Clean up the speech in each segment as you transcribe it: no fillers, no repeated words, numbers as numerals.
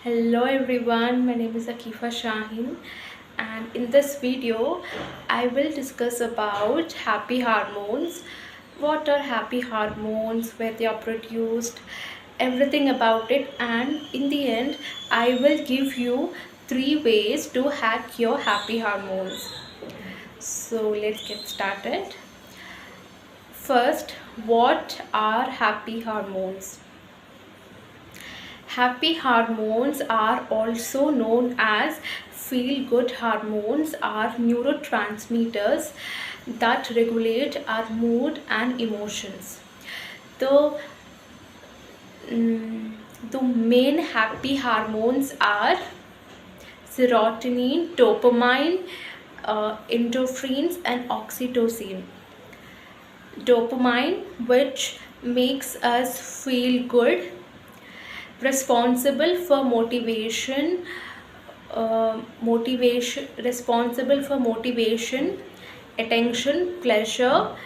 Hello everyone, my name is Akifa Shaheen, and in this video I will discuss about happy hormones. What are happy hormones, where they are produced, everything about it, and in the end I will give you 3 ways to hack your happy hormones. So let's get started. First, what are happy hormones? Happy hormones are also known as feel-good hormones, are neurotransmitters that regulate our mood and emotions. The, mm, the main happy hormones are serotonin, dopamine, endorphins, and oxytocin. Dopamine, which makes us feel good, responsible for motivation, attention, pleasure,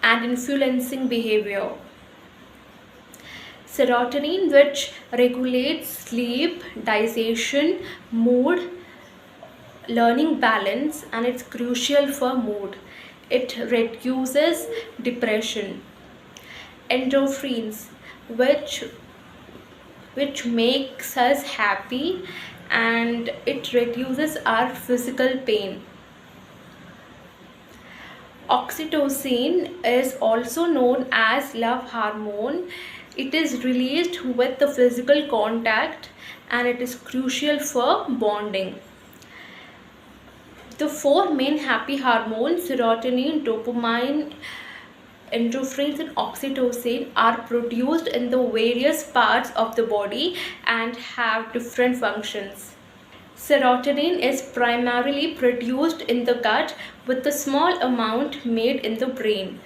and influencing behavior. Serotonin, which regulates sleep, digestion, mood, learning balance, and it's crucial for mood. It reduces depression. Endorphins, which makes us happy, and it reduces our physical pain. Oxytocin is also known as love hormone. It is released with the physical contact and it is crucial for bonding. The four main happy hormones, serotonin, dopamine, endorphins, and oxytocin, are produced in the various parts of the body and have different functions. Serotonin is primarily produced in the gut, with a small amount made in the brain.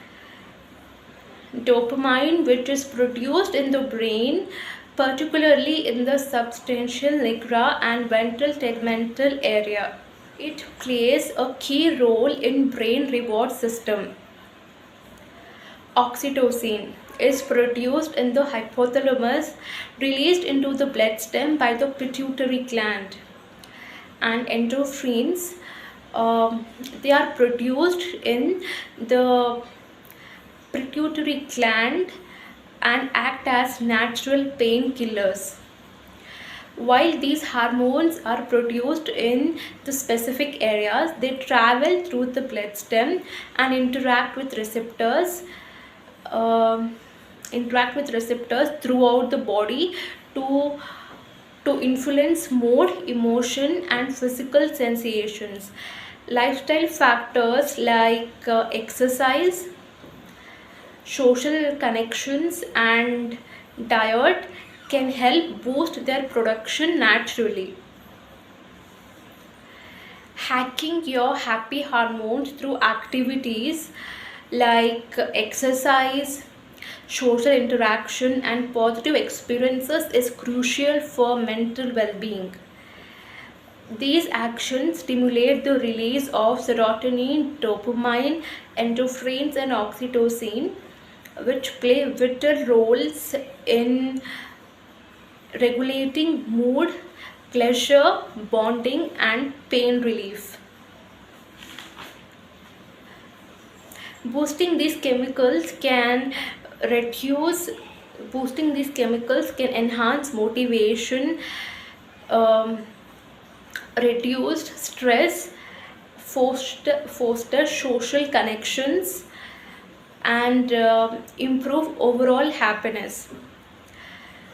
Dopamine, which is produced in the brain, particularly in the substantial nigra and ventral tegmental area. It plays a key role in brain reward system. Oxytocin is produced in the hypothalamus, released into the bloodstream by the pituitary gland. And endorphins, they are produced in the pituitary gland and act as natural painkillers. While these hormones are produced in the specific areas, they travel through the bloodstream and interact with receptors throughout the body to influence mood, emotion, and physical sensations. Lifestyle factors like exercise, social connections, and diet can help boost their production naturally. Hacking your happy hormones through activities like exercise, social interaction, and positive experiences is crucial for mental well-being. These actions stimulate the release of serotonin, dopamine, endorphins, and oxytocin, which play vital roles in regulating mood, pleasure, bonding, and pain relief. Boosting these chemicals can reduce Boosting these chemicals can enhance motivation, um, reduce stress, foster social connections, and improve overall happiness.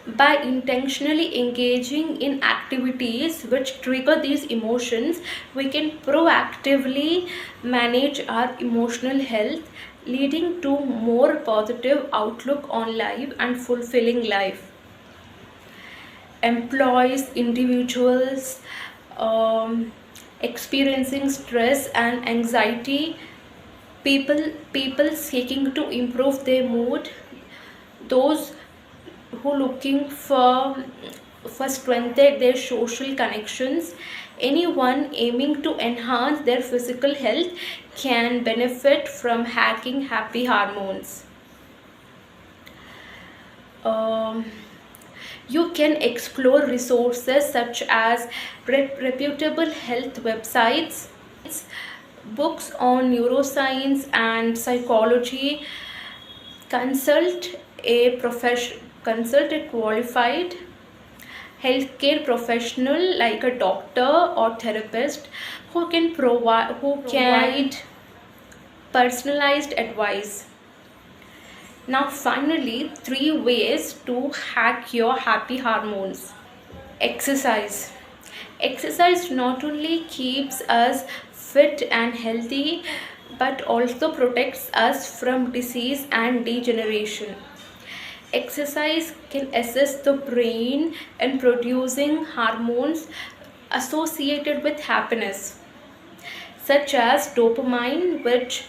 By intentionally engaging in activities which trigger these emotions, we can proactively manage our emotional health, leading to more positive outlook on life and fulfilling life. Individuals experiencing stress and anxiety, people seeking to improve their mood, those who looking for strengthen their social connections, anyone aiming to enhance their physical health can benefit from hacking happy hormones. Um, You can explore resources such as reputable health websites, books on neuroscience and psychology. Consult consult a qualified healthcare professional like a doctor or therapist who can provide personalized advice. Now finally, 3 ways to hack your happy hormones. Exercise. Exercise not only keeps us fit and healthy but also protects us from disease and degeneration. Exercise can assist the brain in producing hormones associated with happiness, such as dopamine, which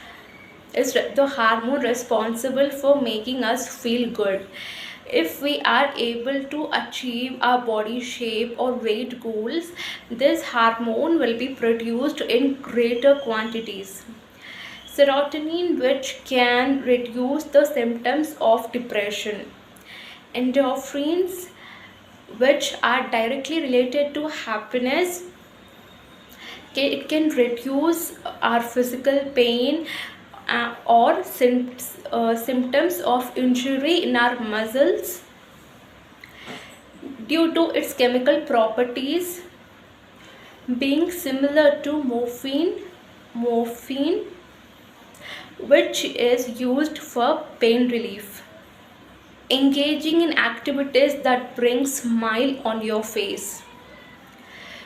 is the hormone responsible for making us feel good. If we are able to achieve our body shape or weight goals, this hormone will be produced in greater quantities. Serotonin, which can reduce the symptoms of depression. Endorphins, which are directly related to happiness. It can reduce our physical pain or symptoms of injury in our muscles due to its chemical properties being similar to morphine, which is used for pain relief. Engaging in activities that bring smile on your face.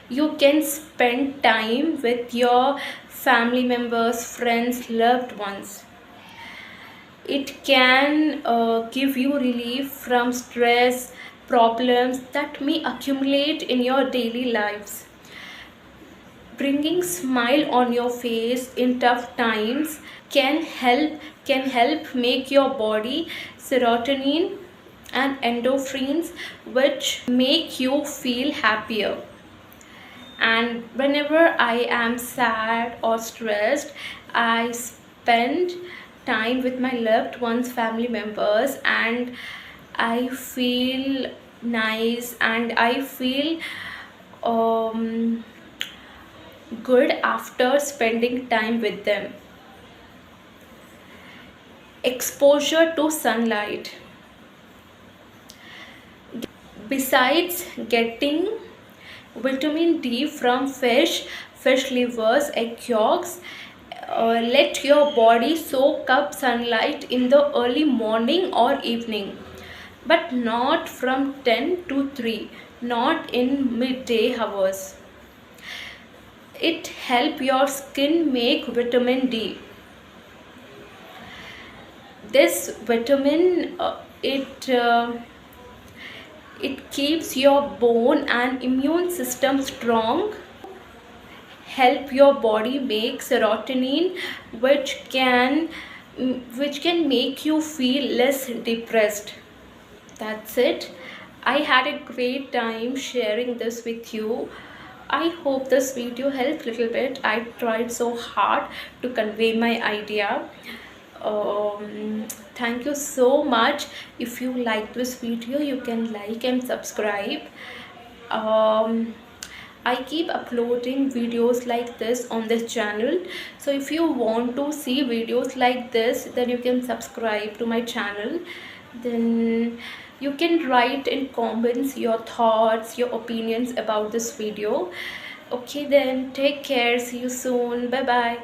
You can spend time with your family members, friends, loved ones. It can give you relief from stress, problems that may accumulate in your daily lives. Bringing smile on your face in tough times can help make your body serotonin and endorphins, which make you feel happier. And whenever I am sad or stressed, I spend time with my loved ones, family members, and I feel nice and I feel um, good after spending time with them. Exposure to sunlight. Besides getting vitamin D from fish livers, egg yolks, let your body soak up sunlight in the early morning or evening, but not from 10 to 3, not in midday hours. It help your skin make vitamin D. This vitamin it keeps your bone and immune system strong, help your body make serotonin, which can make you feel less depressed. That's it. I had a great time sharing this with you. I hope this video helped a little bit. I tried so hard to convey my idea. Thank you so much. If you like this video, you can like and subscribe. I keep uploading videos like this on this channel, so if you want to see videos like this, then you can subscribe to my channel. Then you can write in comments your thoughts, your opinions about this video. Okay, then take care. See you soon. Bye bye.